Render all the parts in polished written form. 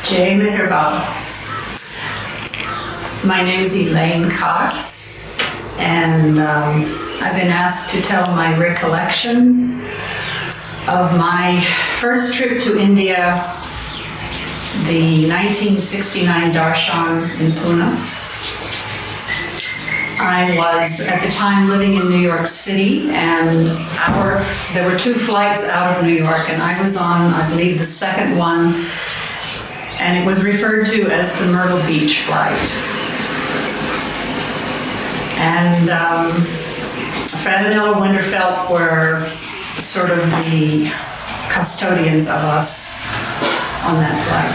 Jai Meherabad. My name is Elain Cox, and I've been asked to tell my recollections of my first trip to India, the 1969 Darshan in Pune. I was at the time living in New York City, and there were two flights out of New York, and I was on, I believe, the second one, and it was referred to as the Myrtle Beach flight. And Fred and Ella Winterfeld were sort of the custodians of us on that flight.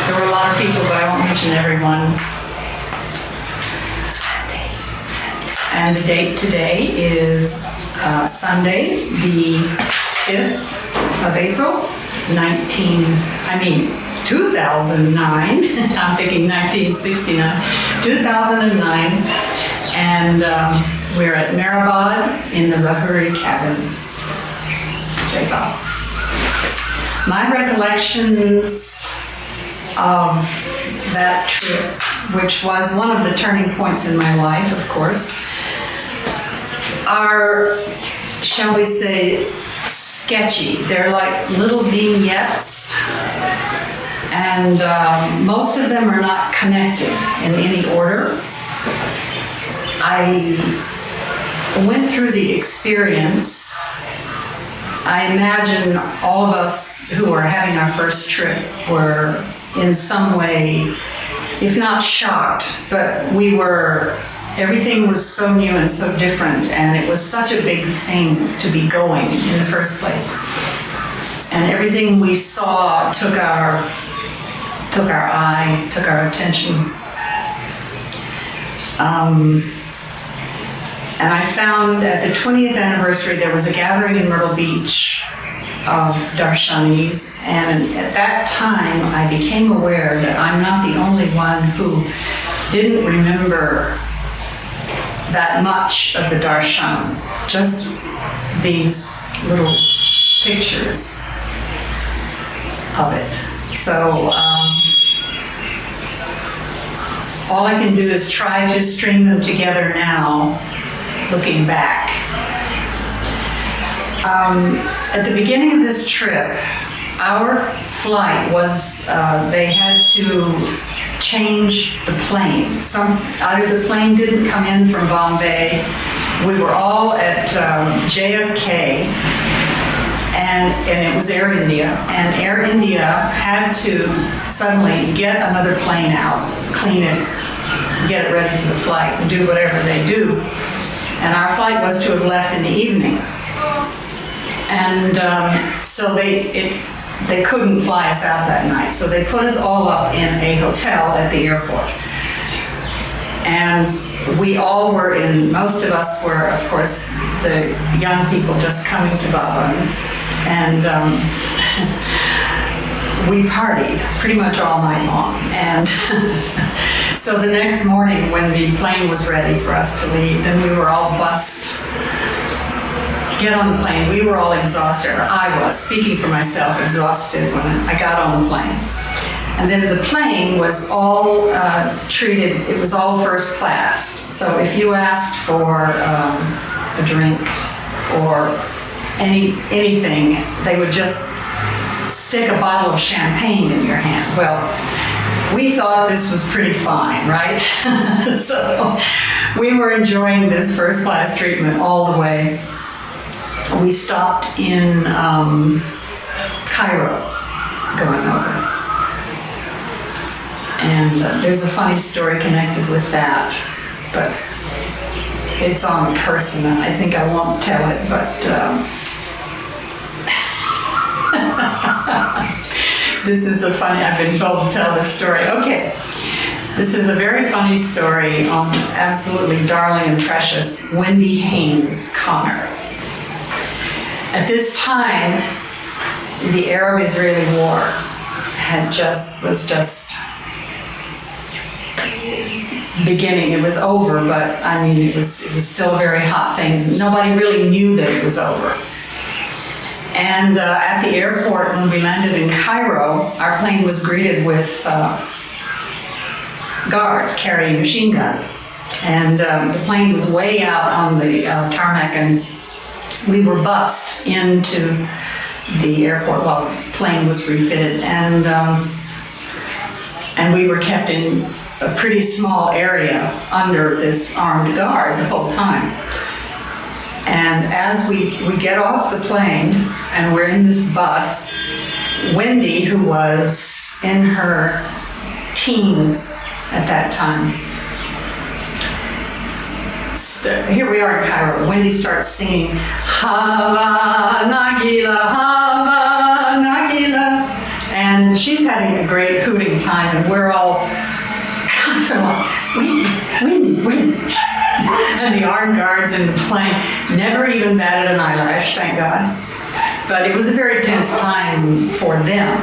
There were a lot of people, but I won't mention everyone. And the date today is Sunday, the 5th of April, 2009. I'm thinking 1969. 2009. And we're at Meherabad in the Rahuri cabin. Jaipal. My recollections of that trip, which was one of the turning points in my life, of course, are, shall we say, sketchy. They're like little vignettes, and most of them are not connected in any order. I went through the experience. I imagine all of us who were having our first trip were in some way, if not shocked, but everything was so new and so different, and it was such a big thing to be going in the first place. And everything we saw took our eye, took our attention. And I found at the 20th anniversary, there was a gathering in Myrtle Beach of Darshanis, and at that time, I became aware that I'm not the only one who didn't remember that much of the Darshan, just these little pictures of it. So all I can do is try to string them together now, looking back. At the beginning of this trip, our flight was, they had to change the plane. Either the plane didn't come in from Bombay. We were all at JFK, and it was Air India. And Air India had to suddenly get another plane out, clean it, get it ready for the flight, and do whatever they do. And our flight was to have left in the evening. And so they couldn't fly us out that night. So they put us all up in a hotel at the airport. And we all were most of us were, of course, the young people just coming to Baba. And we partied pretty much all night long. And so the next morning when the plane was ready for us to leave, and we were all bussed, get on the plane. We were all exhausted, or I was, speaking for myself, exhausted when I got on the plane. And then the plane was all treated, it was all first class. So if you asked for a drink or anything, they would just stick a bottle of champagne in your hand. Well, we thought this was pretty fine, right? So we were enjoying this first class treatment all the way. We stopped in Cairo going over. And there's a funny story connected with that, but it's on a person, and I think I won't tell it, but this is I've been told to tell this story. Okay, this is a very funny story on absolutely darling and precious Wendy Haynes Connor. At this time, the Arab-Israeli war was just beginning. It was over, but I mean, it was still a very hot thing. Nobody really knew that it was over. And at the airport, when we landed in Cairo, our plane was greeted with guards carrying machine guns. And the plane was way out on the tarmac, and we were bussed into the airport while the plane was refitted. And we were kept in a pretty small area under this armed guard the whole time. And as we get off the plane and we're in this bus, Wendy, who was in her teens at that time, here we are in Cairo. Wendy starts singing, Hava Nagila, Hava Nagila. And she's having a great hooting time, and we're all kind of like, Wendy. And the armed guards in the plane never even batted an eyelash, thank God. But it was a very tense time for them.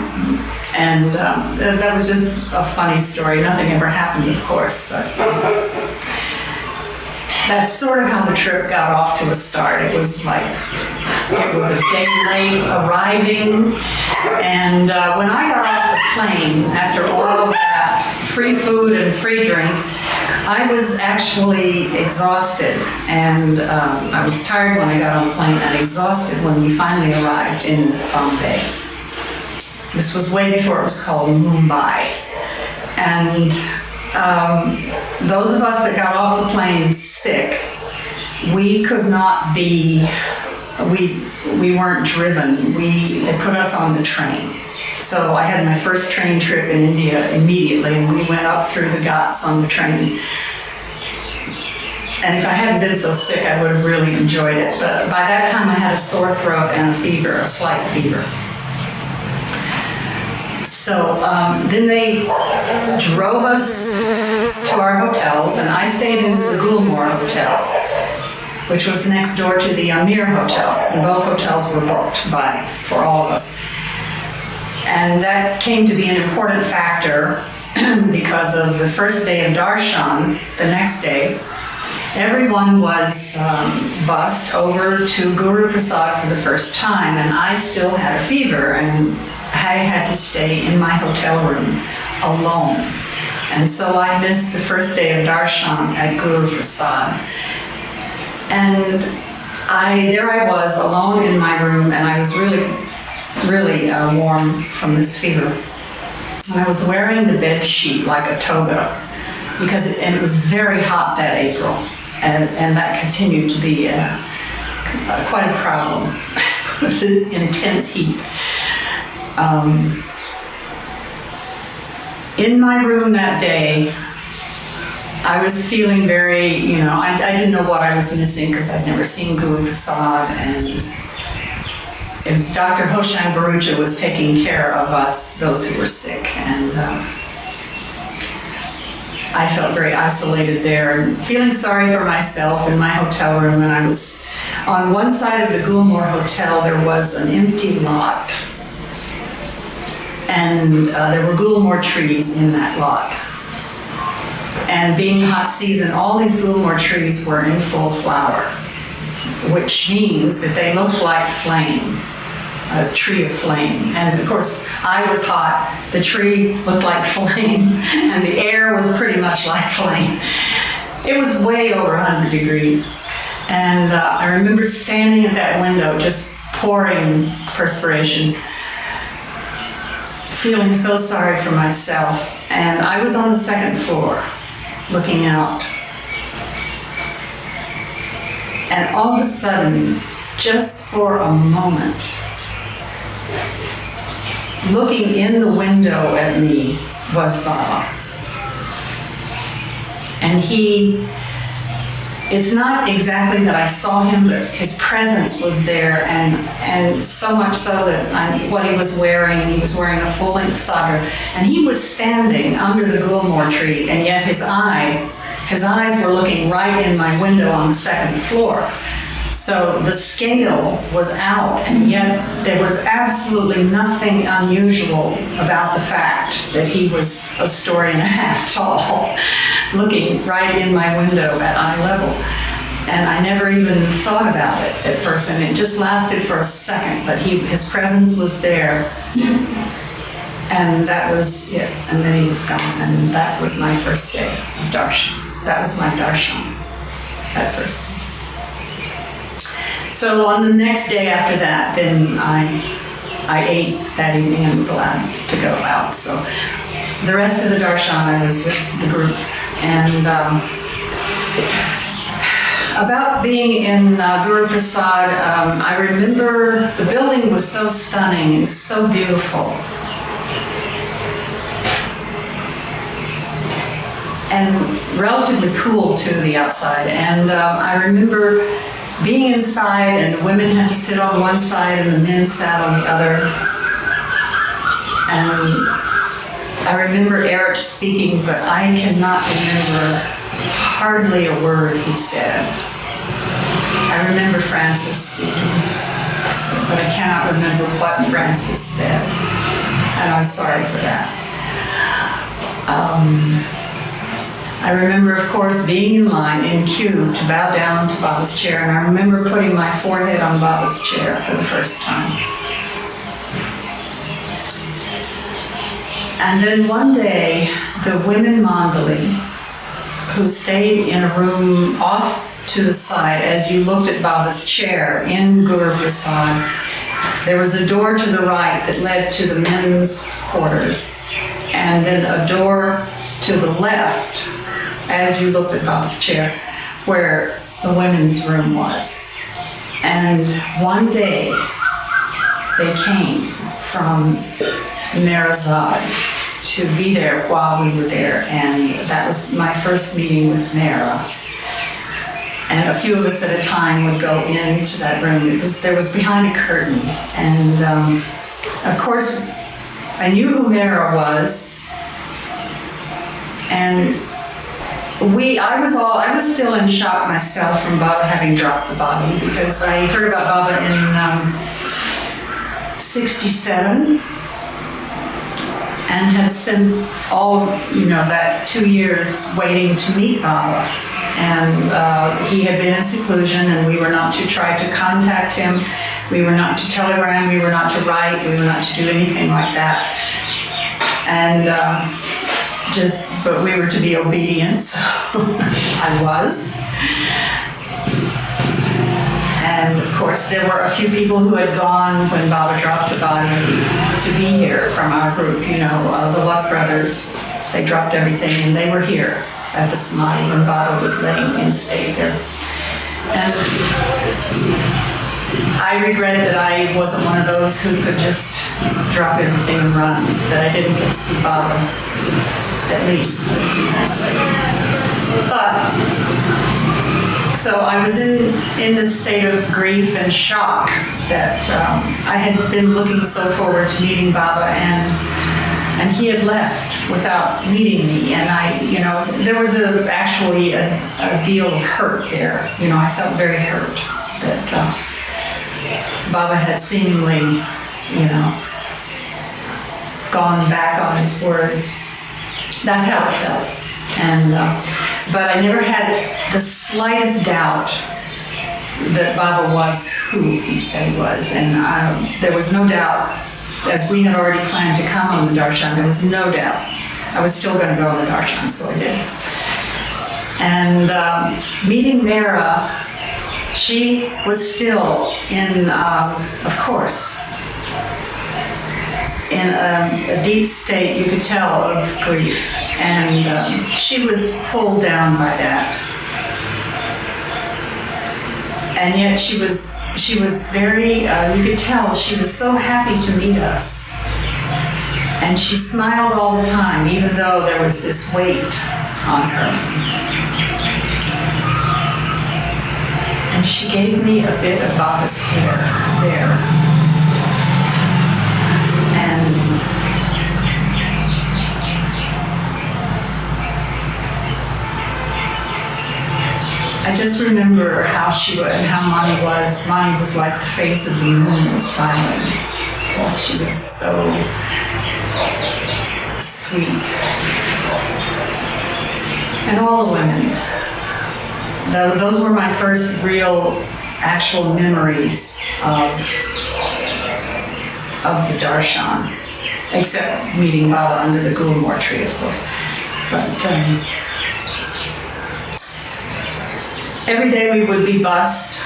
And that was just a funny story. Nothing ever happened, of course, but that's sort of how the trip got off to a start. It was a day late arriving. And when I got off the plane, after all of that free food and free drink, I was actually exhausted, and I was tired when I got on the plane and exhausted when we finally arrived in Bombay. This was way before it was called Mumbai. And those of us that got off the plane sick, we could not be, we weren't driven. They put us on the train. So I had my first train trip in India immediately, and we went up through the Ghats on the train. And if I hadn't been so sick, I would have really enjoyed it. But by that time, I had a sore throat and a fever, a slight fever. So then they drove us to our hotels, and I stayed in the Gulmoor Hotel, which was next door to the Amir Hotel. And both hotels were booked for all of us. And that came to be an important factor because of the first day of Darshan, the next day, everyone was bussed over to Guru Prasad for the first time, and I still had a fever, and I had to stay in my hotel room alone. And so I missed the first day of Darshan at Guru Prasad. And there I was alone in my room, and I was really warm from this fever. And I was wearing the bed sheet like a toga because it was very hot that April, and that continued to be quite a problem with the intense heat. In my room that day, I was feeling very, I didn't know what I was missing because I'd never seen Guru Prasad, and it was Dr. Hoshan Barucha was taking care of us, those who were sick, and I felt very isolated there and feeling sorry for myself in my hotel room. And I was on one side of the Gulmoor Hotel, there was an empty lot, and there were Gulmoor trees in that lot. And being hot season, all these Gulmoor trees were in full flower, which means that they looked like flame. A tree of flame. And of course, I was hot, the tree looked like flame, and the air was pretty much like flame. It was way over 100 degrees. And I remember standing at that window, just pouring perspiration, feeling so sorry for myself. And I was on the second floor, looking out. And all of a sudden, just for a moment, looking in the window at me was Baba. And it's not exactly that I saw him, but his presence was there, and so much so that what he was wearing a full-length sagar, and he was standing under the Gulmoor tree, and yet his eyes were looking right in my window on the second floor. So the scale was out, and yet there was absolutely nothing unusual about the fact that he was a story and a half tall, looking right in my window at eye level. And I never even thought about it at first, and it just lasted for a second, but his presence was there. And that was it, and then he was gone, and that was my first day of Darshan. That was my Darshan, that first day. So on the next day after that, then I ate that evening and was allowed to go out. So the rest of the Darshan, I was with the group. And about being in Guru Prasad, I remember the building was so stunning and so beautiful. And relatively cool to the outside. And I remember being inside, and the women had to sit on one side and the men sat on the other. And I remember Eric speaking, but I cannot remember hardly a word he said. I remember Francis speaking, but I cannot remember what Francis said. And I'm sorry for that. I remember, of course, being in line, in queue, to bow down to Baba's chair, and I remember putting my forehead on Baba's chair for the first time. And then one day, the women Mandali, who stayed in a room off to the side as you looked at Baba's chair in Guru Prasad, there was a door to the right that led to the men's quarters, and then a door to the left as you looked at Baba's chair, where the women's room was. And one day, they came from Meherabad to be there while we were there, and that was my first meeting with Mehera. And a few of us at a time would go into that room. There was behind a curtain, and of course, I knew who Mehera was, and I was still in shock myself from Baba having dropped the body, because I heard about Baba in 67 and had spent all, that 2 years waiting to meet Baba. And he had been in seclusion, and we were not to try to contact him. We were not to telegram. We were not to write. We were not to do anything like that. And but we were to be obedient, so I was. And of course, there were a few people who had gone when Baba dropped the body to be here from our group. The Luck brothers, they dropped everything and they were here at the Samadhi when Baba was laying in state there. And I regret that I wasn't one of those who could just drop everything and run, that I didn't get to see Baba, at least. But, so I was in this state of grief and shock that I had been looking so forward to meeting Baba, and he had left without meeting me. And there was actually a deal of hurt there. I felt very hurt that Baba had seemingly, gone back on his word. That's how it felt. And but I never had the slightest doubt that Baba was who he said he was. And there was no doubt, as we had already planned to come on the Darshan, there was no doubt. I was still going to go on the Darshan, so I did. And meeting Mehera, she was still in, of course, in a deep state, you could tell, of grief. And she was pulled down by that. And yet she was very, you could tell, she was so happy to meet us. And she smiled all the time, even though there was this weight on her. And she gave me a bit of Baba's hair there. And I just remember how she was, and how Mani was. Mani was like the face of the moon was smiling. Well, she was so sweet. And all the women. those were my first real, actual memories of the Darshan, except meeting Baba under the Gulmore tree, of course. But every day we would be bused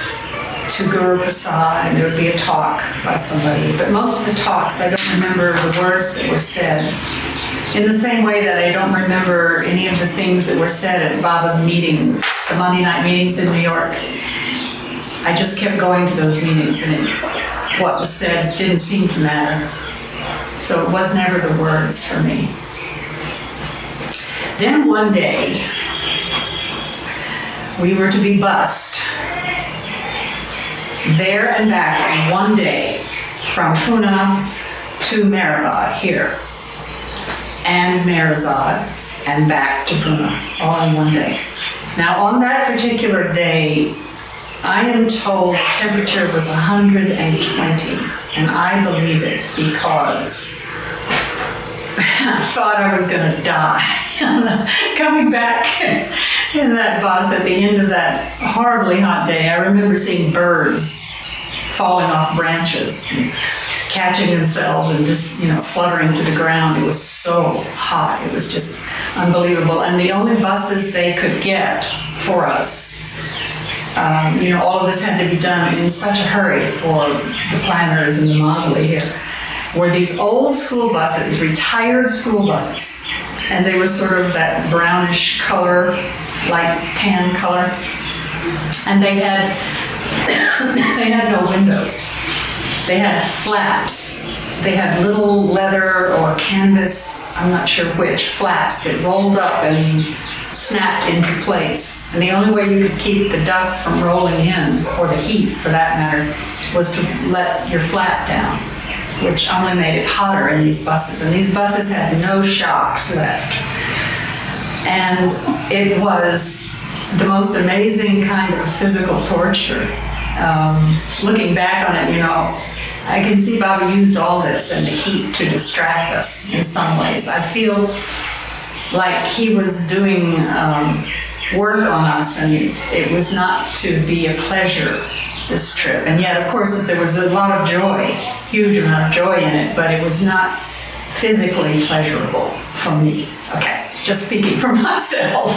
to Guru Prasad, and there would be a talk by somebody. But most of the talks, I don't remember the words that were said. In the same way that I don't remember any of the things that were said at Baba's meetings, the Monday night meetings in New York. I just kept going to those meetings, and what was said didn't seem to matter. So it was never the words for me. Then one day, we were to be bused there and back in one day from Pune to Meherabad here, and Meherabad and back to Pune, all in one day. Now on that particular day, I am told the temperature was 120, and I believe it because I thought I was going to die. Coming back in that bus at the end of that horribly hot day, I remember seeing birds falling off branches and catching themselves and just, fluttering to the ground. It was so hot. It was just unbelievable. And the only buses they could get for us, all of this had to be done in such a hurry for the planners and the Mandali here, were these old school buses, retired school buses. And they were sort of that brownish color, like tan color. And they had no windows. They had flaps. They had little leather or canvas, I'm not sure which, flaps that rolled up and snapped into place. And the only way you could keep the dust from rolling in, or the heat for that matter, was to let your flap down, which only made it hotter in these buses. And these buses had no shocks left. And it was the most amazing kind of physical torture. Looking back on it, I can see Baba used all this and the heat to distract us in some ways. I feel like he was doing work on us, and it was not to be a pleasure, this trip. And yet, of course, there was a lot of joy, huge amount of joy in it, but it was not physically pleasurable for me. Okay, just speaking for myself.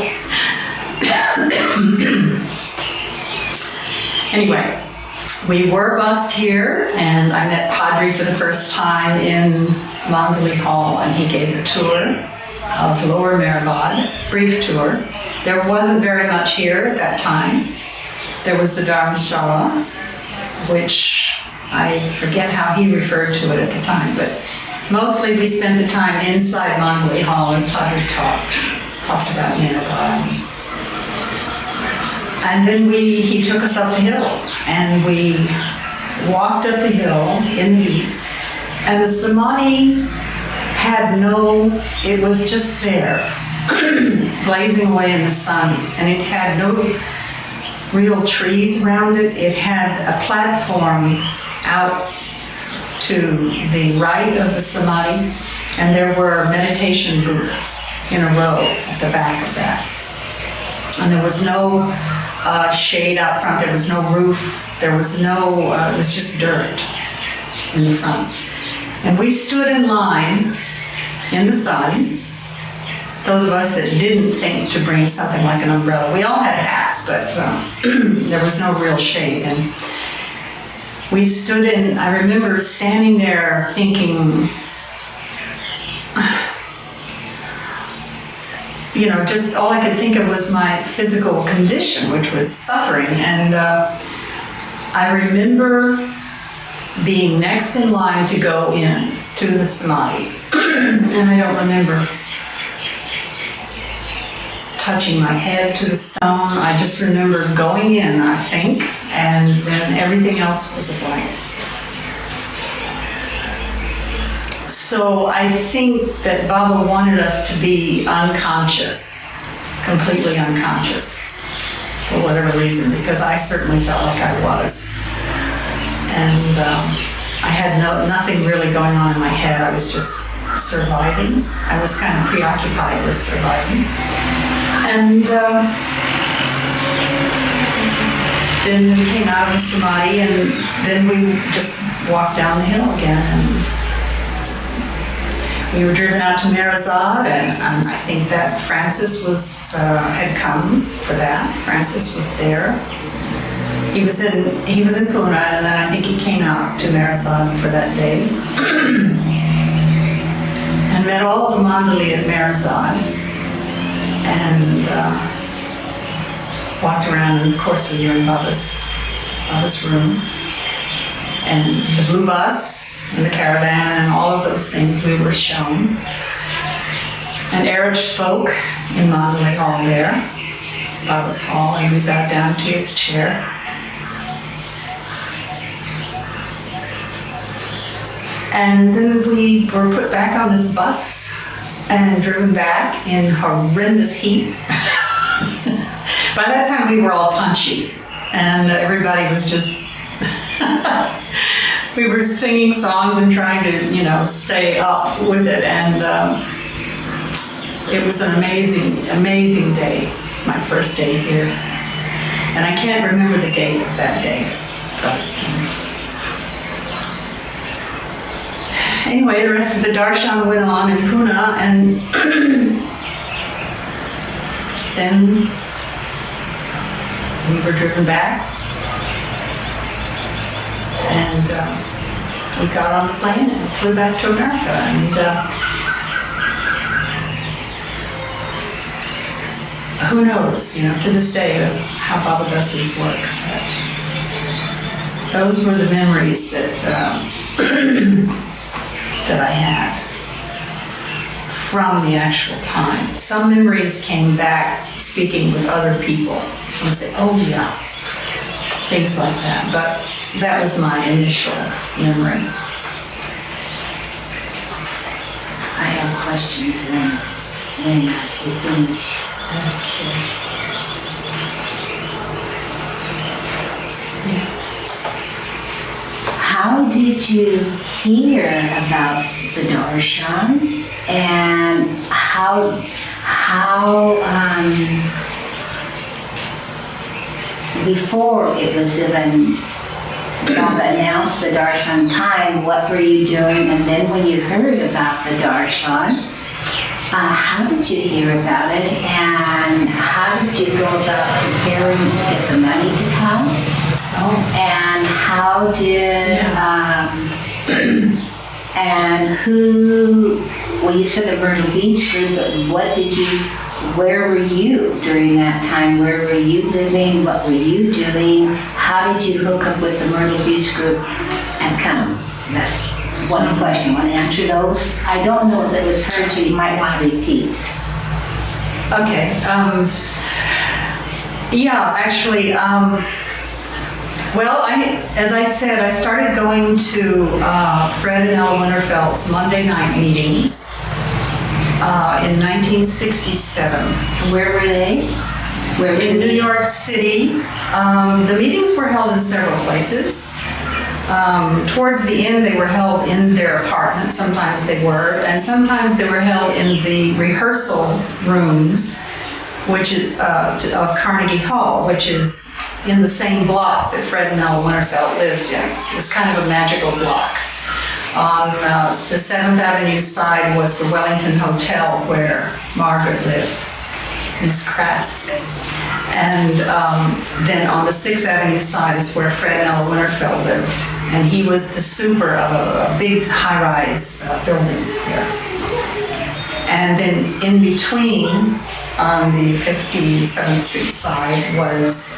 Anyway, we were bused here, and I met Padre for the first time in Mandali Hall, and he gave a tour of Lower Meherabad, brief tour. There wasn't very much here at that time. There was the Dharamshala, which I forget how he referred to it at the time, but mostly we spent the time inside Mandali Hall, and Padre talked about Meherabad. And then he took us up the hill, and we walked up the hill in the heat, and the Samadhi had it was just there, blazing away in the sun, and it had no real trees around it. It had a platform out to the right of the Samadhi, and there were meditation booths in a row at the back of that. And there was no shade out front, there was no roof, there was no, it was just dirt in the front. And we stood in line in the sun, those of us that didn't think to bring something like an umbrella. We all had hats, but there was no real shade. And we stood in, I remember standing there thinking, just all I could think of was my physical condition, which was suffering. And I remember being next in line to go in to the Samadhi. And I don't remember touching my head to the stone. I just remember going in, I think, and then everything else was a blank. So I think that Baba wanted us to be unconscious, completely unconscious, for whatever reason, because I certainly felt like I was. And I had nothing really going on in my head. I was just surviving. I was kind of preoccupied with surviving. And then we came out of the Samadhi, and then we just walked down the hill again. And we were driven out to Meherabad, and I think that Francis had come for that. Francis was there. He was in Pune, and then I think he came out to Meherabad for that day. And met all the Mandali at Meherabad, and walked around, and of course we were in Baba's room. And the blue bus, and the caravan, and all of those things we were shown. And Erich spoke in Mandali Hall there, Baba's hall, and we bowed down to his chair. And then we were put back on this bus and driven back in horrendous heat. By that time we were all punchy, and everybody was just, we were singing songs and trying to, stay up with it. And it was an amazing, amazing day, my first day here. And I can't remember the date of that day, but anyway, the rest of the darshan went on in Pune, and then we were driven back, and we got on the plane and flew back to America. And who knows, to this day, how Baba does his work. But those were the memories that that I had from the actual time. Some memories came back speaking with other people and say, oh yeah, things like that. But that was my initial memory. I have questions when you finish. Okay. How did you hear about the darshan, and how before it was even Baba announced the darshan time, what were you doing? And then when you heard about the darshan, how did you hear about it, and how did you go about preparing to get the money to come? And how did, and who, well, you said the Myrtle Beach group, but where were you during that time? Where were you living? What were you doing? How did you hook up with the Myrtle Beach group and come? That's one question. Want to answer those? I don't know if it was heard, so you might want to repeat. Okay. Yeah, actually, well, as I said, I started going to Fred and Ella Winterfeld's Monday night meetings in 1967. Where were they? In New York City. The meetings were held in several places. Towards the end, they were held in their apartment. Sometimes they were, and sometimes they were held in the rehearsal rooms, which is of Carnegie Hall, which is in the same block that Fred and Ella Winterfeld lived in. It was kind of a magical block. On the 7th Avenue side was the Wellington Hotel where Margaret lived, Miss Krask. And then on the 6th Avenue side is where Fred and Ella Winterfeld lived. And he was the super of a big high-rise building there. And then in between, on the 57th Street side was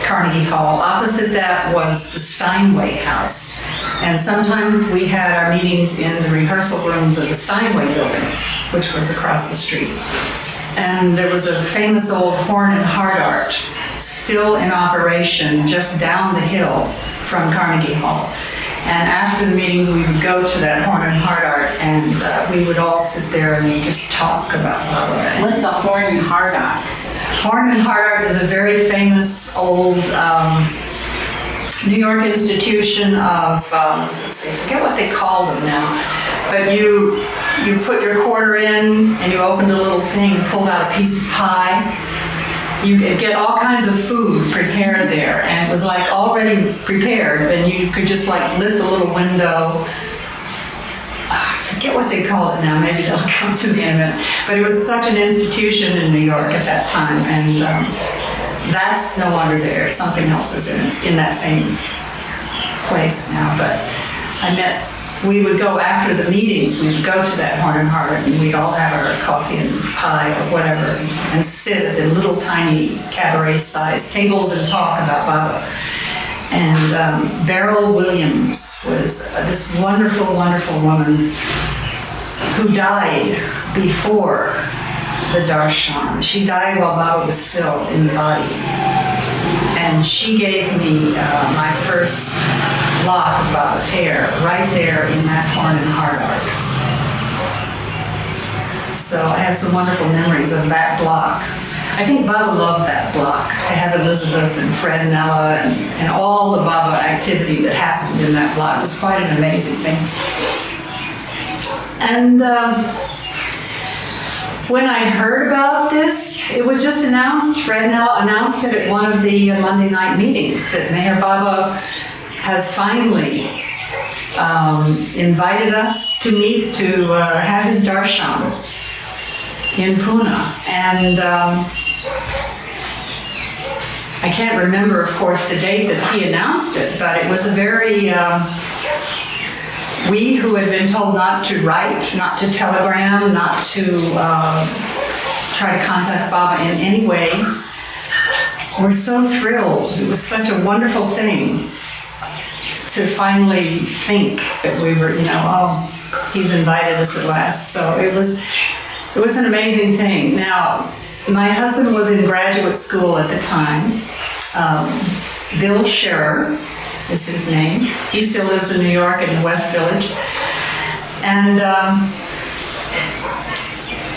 Carnegie Hall. Opposite that was the Steinway House. And sometimes we had our meetings in the rehearsal rooms of the Steinway building, which was across the street. And there was a famous old horn and heart art still in operation just down the hill from Carnegie Hall. And after the meetings, we would go to that horn and heart art, and we would all sit there and just talk about Baba. What's a horn and heart art? Horn and heart art is a very famous old New York institution of, let's see, I forget what they call them now, but you put your quarter in and you opened a little thing, pulled out a piece of pie, you could get all kinds of food prepared there, and it was like already prepared, and you could just like lift a little window. I forget what they call it now, maybe that'll come to me in a minute. But it was such an institution in New York at that time, and that's no longer there. Something else is in that same place now. But we would go after the meetings, we would go to that Horn and Hardart, and we'd all have our coffee and pie or whatever, and sit at the little tiny cabaret-sized tables and talk about Baba. And Beryl Williams was this wonderful, wonderful woman who died before the Darshan. She died while Baba was still in the body. And she gave me my first lock of Baba's hair right there in that Horn and Hardart. So I have some wonderful memories of that block. I think Baba loved that block, to have Elizabeth and Fred and Ella and all the Baba activity that happened in that block. It was quite an amazing thing. And when I heard about this, it was just announced, Fred and Ella announced it at one of the Monday night meetings, that Meher Baba has finally invited us to meet, to have his darshan in Pune. And I can't remember, of course, the date that he announced it, but it was a very, we who had been told not to write, not to telegram, not to try to contact Baba in any way, were so thrilled. It was such a wonderful thing to finally think that we were, oh, he's invited us at last. So it was an amazing thing. Now, my husband was in graduate school at the time. Bill Scherer is his name. He still lives in New York in the West Village. And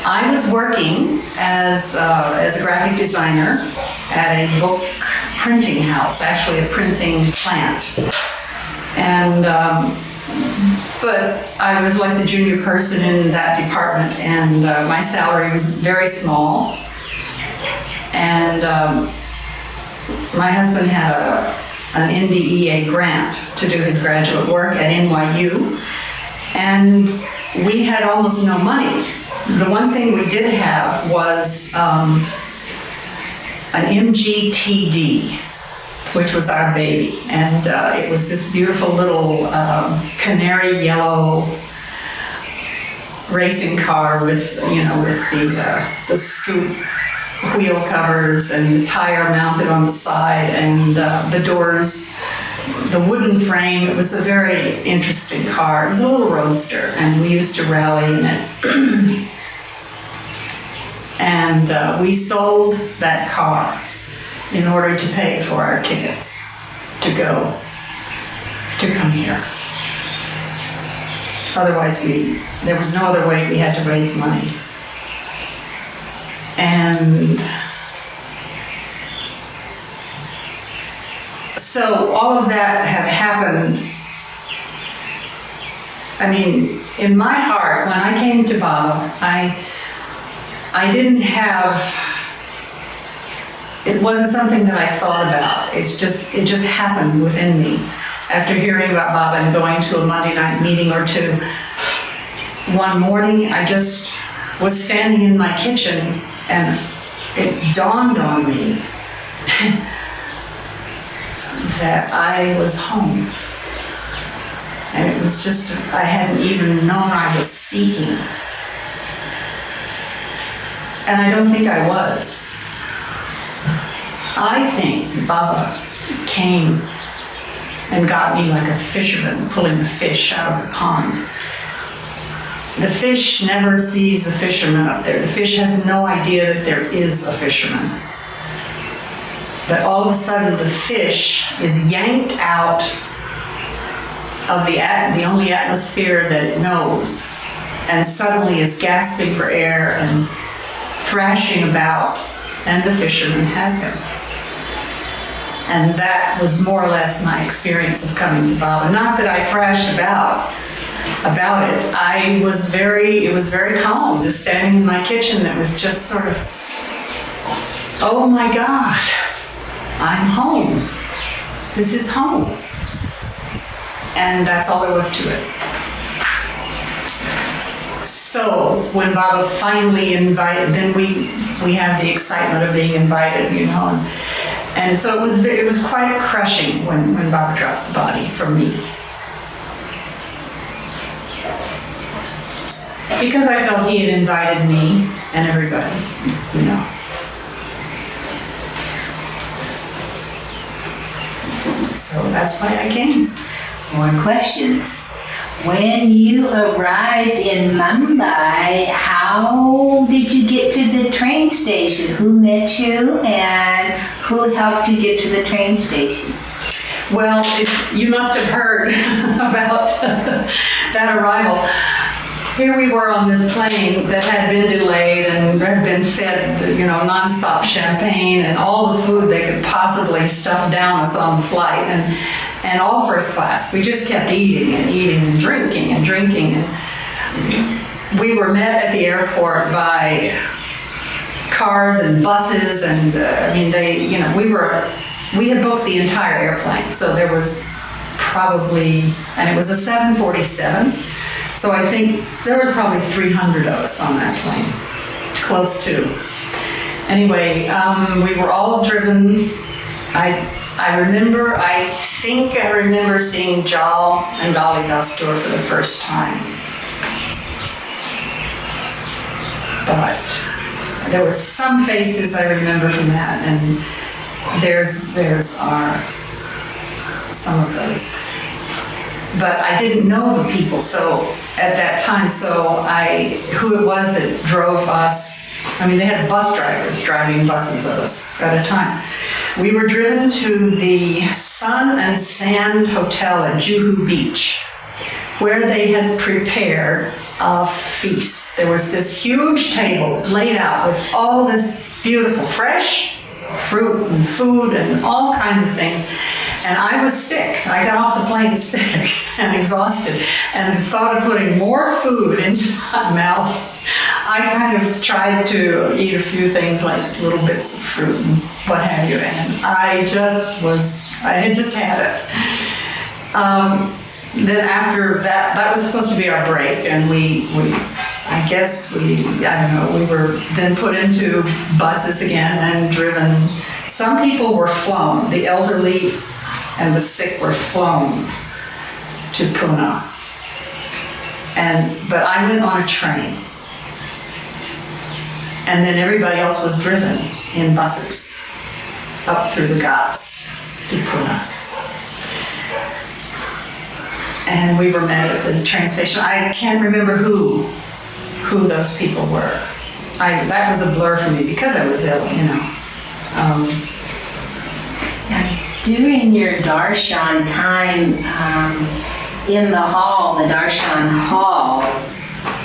I was working as a graphic designer at a book printing house, actually a printing plant. And but I was like the junior person in that department, and my salary was very small. And my husband had an NDEA grant to do his graduate work at NYU, and we had almost no money. The one thing we did have was an MGTD, which was our baby, and it was this beautiful little canary yellow racing car with the scoop wheel covers and the tire mounted on the side, and the doors, the wooden frame. It was a very interesting car. It was a little roadster, and we used to rally in it. And we sold that car in order to pay for our tickets to come here. Otherwise, there was no other way. We had to raise money. And so all of that had happened. I mean, in my heart, when I came to Baba, I didn't have, it wasn't something that I thought about. It just happened within me. After hearing about Baba and going to a Monday night meeting or two, one morning I just was standing in my kitchen, and it dawned on me that I was home. And it was just, I hadn't even known I was seeking. And I don't think I was. I think Baba came and got me like a fisherman pulling the fish out of the pond. The fish never sees the fisherman up there. The fish has no idea that there is a fisherman. But all of a sudden, the fish is yanked out of the only atmosphere that it knows, and suddenly is gasping for air and thrashing about, and the fisherman has him. And that was more or less my experience of coming to Baba. Not that I thrashed about it. It was very calm, just standing in my kitchen. It was just sort of oh my God, I'm home. This is home. And that's all there was to it. So when Baba finally invited, then we had the excitement of being invited, you know. And so it was quite crushing when Baba dropped the body from me. Because I felt he had invited me and everybody, you know. So that's why I came. More questions. When you arrived in Mumbai, how did you get to the train station? Who met you and who helped you get to the train station? Well, you must have heard about that arrival. Here we were on this plane that had been delayed and had been fed, you know, nonstop champagne and all the food they could possibly stuff down us on the flight, and all first class. We just kept eating and eating and drinking and drinking. And we were met at the airport by cars and buses, and I mean, they, you know, we had booked the entire airplane, so there was probably, and it was a 747. So I think there was probably 300 of us on that plane, close to. Anyway, we were all driven. I think I remember seeing Jal and Dolly Dastur for the first time. But there were some faces I remember from that, and there's some of those. But I didn't know the people, so at that time, who it was that drove us, I mean, they had bus drivers driving buses of us at a time. We were driven to the Sun and Sand Hotel at Juhu Beach, where they had prepared a feast. There was this huge table laid out with all this beautiful fresh fruit and food and all kinds of things. And I was sick. I got off the plane sick and exhausted. And the thought of putting more food into my mouth, I kind of tried to eat a few things like little bits of fruit and what have you. And I had just had it. Then after that, that was supposed to be our break. And we were then put into buses again and driven. Some people were flown. The elderly and the sick were flown to Pune. But I went on a train. And then everybody else was driven in buses up through the Ghats to Pune. And we were met at the train station. I can't remember who those people were. That was a blur for me because I was ill, you know. During your Darshan time in the hall, the Darshan hall,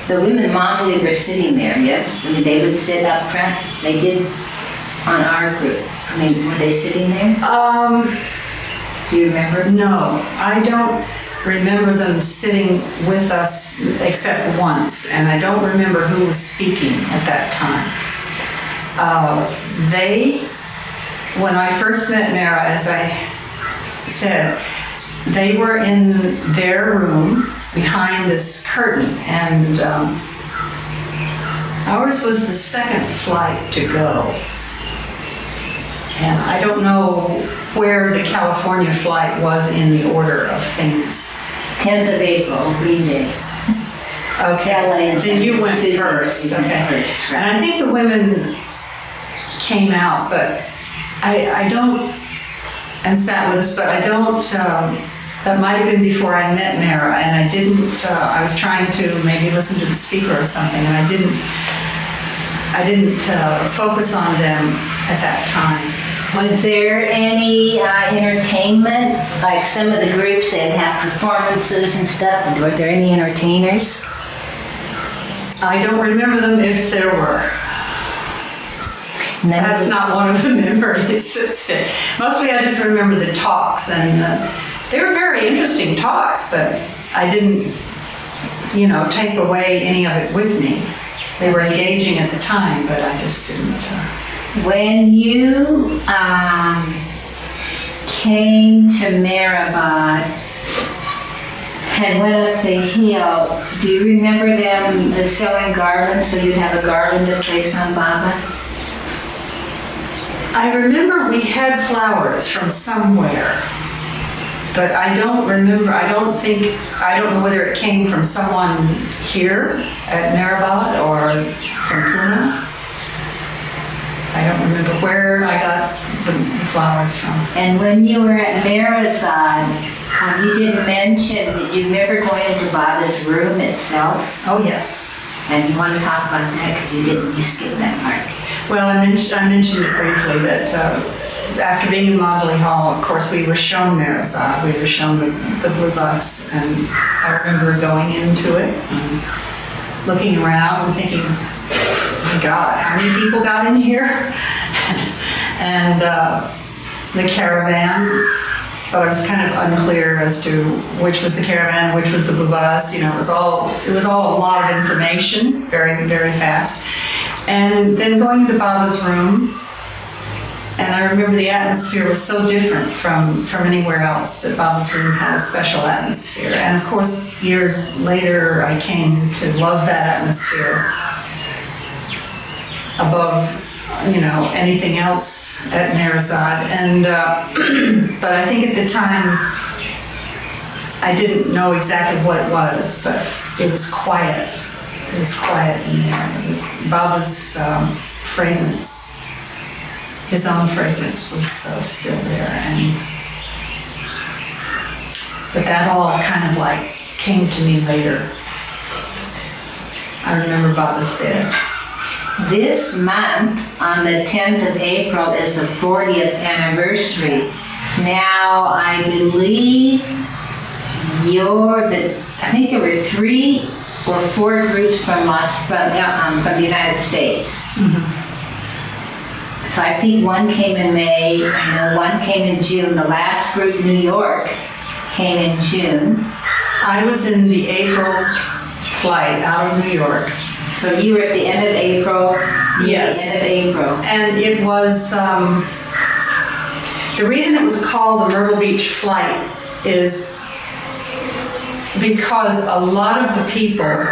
the women monthly were sitting there, yes? I mean, they would sit up front. They did on our group. I mean, were they sitting there? Do you remember? No, I don't remember them sitting with us except once, and I don't remember who was speaking at that time. When I first met Mera, as I said, they were in their room behind this curtain, and ours was the second flight to go. And I don't know where the California flight was in the order of things. 10th of April, Green Day. Okay, then you went first. Okay. And I think the women came out, but I don't, and sat with us, but I don't, that might have been before I met Mera, and I didn't, I was trying to maybe listen to the speaker or something, and I didn't focus on them at that time. Was there any entertainment? Like some of the groups, they'd have performances and stuff. Were there any entertainers? I don't remember them if there were. That's not one of the memories. Mostly I just remember the talks, and they were very interesting talks, but I didn't, take away any of it with me. They were engaging at the time, but I just didn't When you came to Meherabad and went up the hill, do you remember them selling garlands so you'd have a garland to place on Baba? I remember we had flowers from somewhere, but I don't remember, I don't know whether it came from someone here at Meherabad or from Pune. I don't remember where I got the flowers from. And when you were at Meherabad, you didn't mention, did you remember going into Baba's room itself? Oh, yes. And you want to talk about that because you skipped that part. Well, I mentioned it briefly that after being in Motley Hall, of course, we were shown Meherabad. We were shown the blue bus, and I remember going into it and looking around and thinking, oh my God, how many people got in here? And the caravan, but I was kind of unclear as to which was the caravan, which was the blue bus. You know, it was all a lot of information, very, very fast. And then going into Baba's room, and I remember the atmosphere was so different from anywhere else, that Baba's room had a special atmosphere. And of course, years later, I came to love that atmosphere above, you know, anything else at Meherabad. And but I think at the time, I didn't know exactly what it was, but it was quiet. It was quiet in there. It was Baba's fragrance. His own fragrance was still there, but that all kind of like came to me later. I remember Baba's bed. This month, on the 10th of April, is the 40th anniversary. Now, I believe I think there were 3 or 4 groups from the United States. Mm-hmm. So I think one came in May, one came in June. The last group, New York, came in June. I was in the April flight out of New York. So you were at the end of April? Yes. The end of April. And it was, the reason it was called the Myrtle Beach flight is because a lot of the people,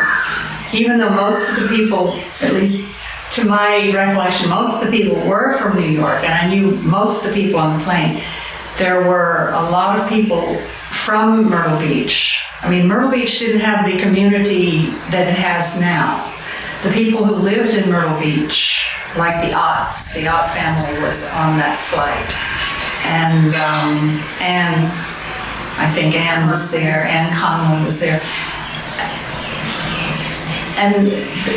even though most of the people, at least to my recollection, most of the people were from New York, and I knew most of the people on the plane. There were a lot of people from Myrtle Beach. I mean, Myrtle Beach didn't have the community that it has now. The people who lived in Myrtle Beach, like the Otts family was on that flight. And I think Anne was there, Anne Conlon was there. And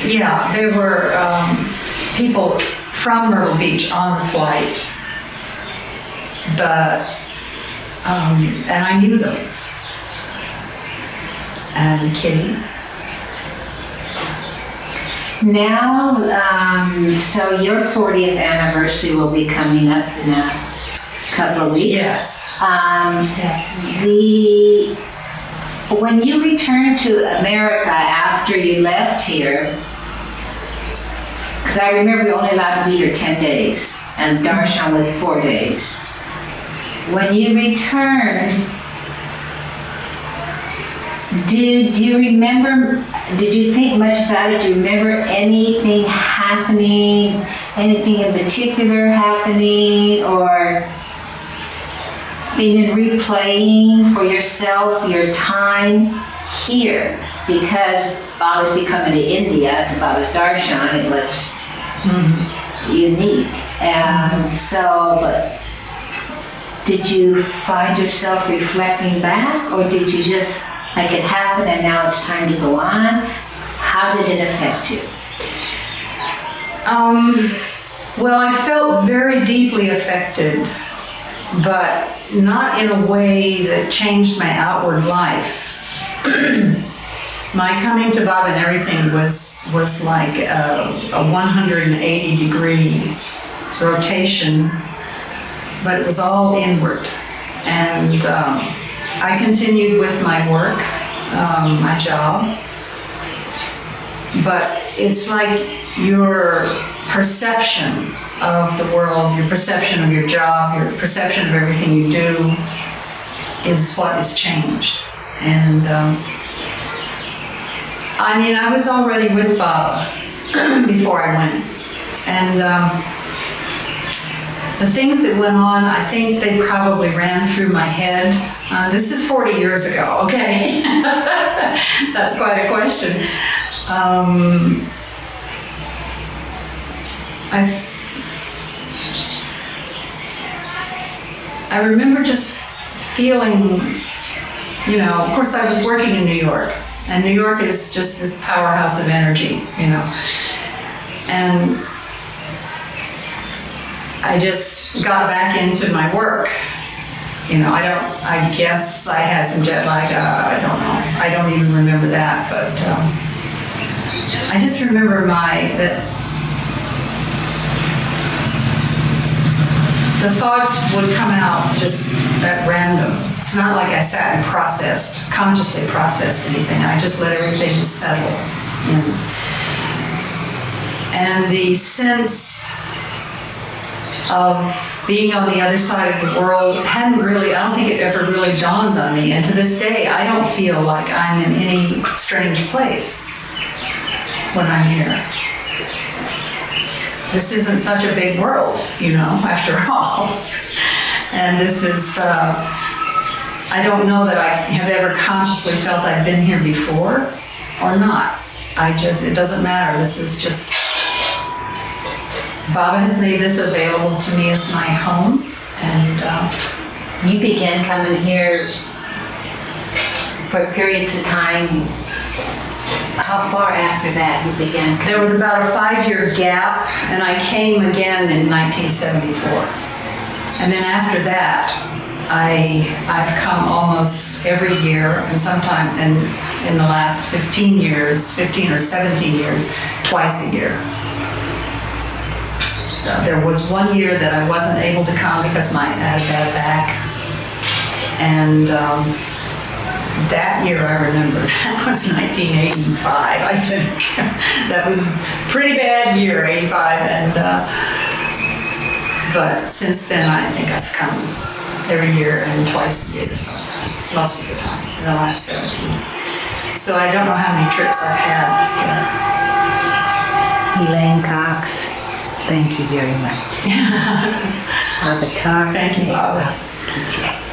yeah, there were people from Myrtle Beach on the flight, but, and I knew them. And Kitty. Now, so your 40th anniversary will be coming up in a couple of weeks. Yes. Yes. When you returned to America after you left here, because I remember you only allowed to be here 10 days, and Darshan was 4 days. When you returned, did you think much about it? Do you remember anything happening, anything in particular happening, or being replaying for yourself your time here? Because obviously coming to India, to Baba's Darshan, it was unique. And so, but did you find yourself reflecting back, or did you just like it happened and now it's time to go on? How did it affect you? Well, I felt very deeply affected, but not in a way that changed my outward life. My coming to Baba and everything was like a 180-degree rotation, but it was all inward. And I continued with my work, my job, but it's like your perception of the world, your perception of your job, your perception of everything you do is what has changed. And I mean, I was already with Baba before I went. And the things that went on, I think they probably ran through my head. This is 40 years ago, okay? That's quite a question. I remember just feeling, you know, of course I was working in New York, and New York is just this powerhouse of energy, you know. And I just got back into my work. You know, I guess I had some jet lag, I don't know. I don't even remember that, but I just remember the thoughts would come out just at random. It's not like I sat and consciously processed anything. I just let everything settle in. And the sense of being on the other side of the world I don't think it ever really dawned on me. And to this day, I don't feel like I'm in any strange place when I'm here. This isn't such a big world, you know, after all. And this is, I don't know that I have ever consciously felt I've been here before or not. It doesn't matter. This is just, Baba has made this available to me as my home. And You began coming here for periods of time. How far after that you began coming? there was about a 5-year gap, and I came again in 1974. And then after that, I've come almost every year, and sometime in the last 15 or 17 years, twice a year. So there was one year that I wasn't able to come because I had a bad back. And that year I remember, that was 1985, I think. That was a pretty bad year, 85. And but since then, I think I've come every year and twice a year, sometimes, most of the time, in the last 17. So I don't know how many trips I've had. Elain Cox, thank you very much. Avatar. Thank you, Baba. DJ.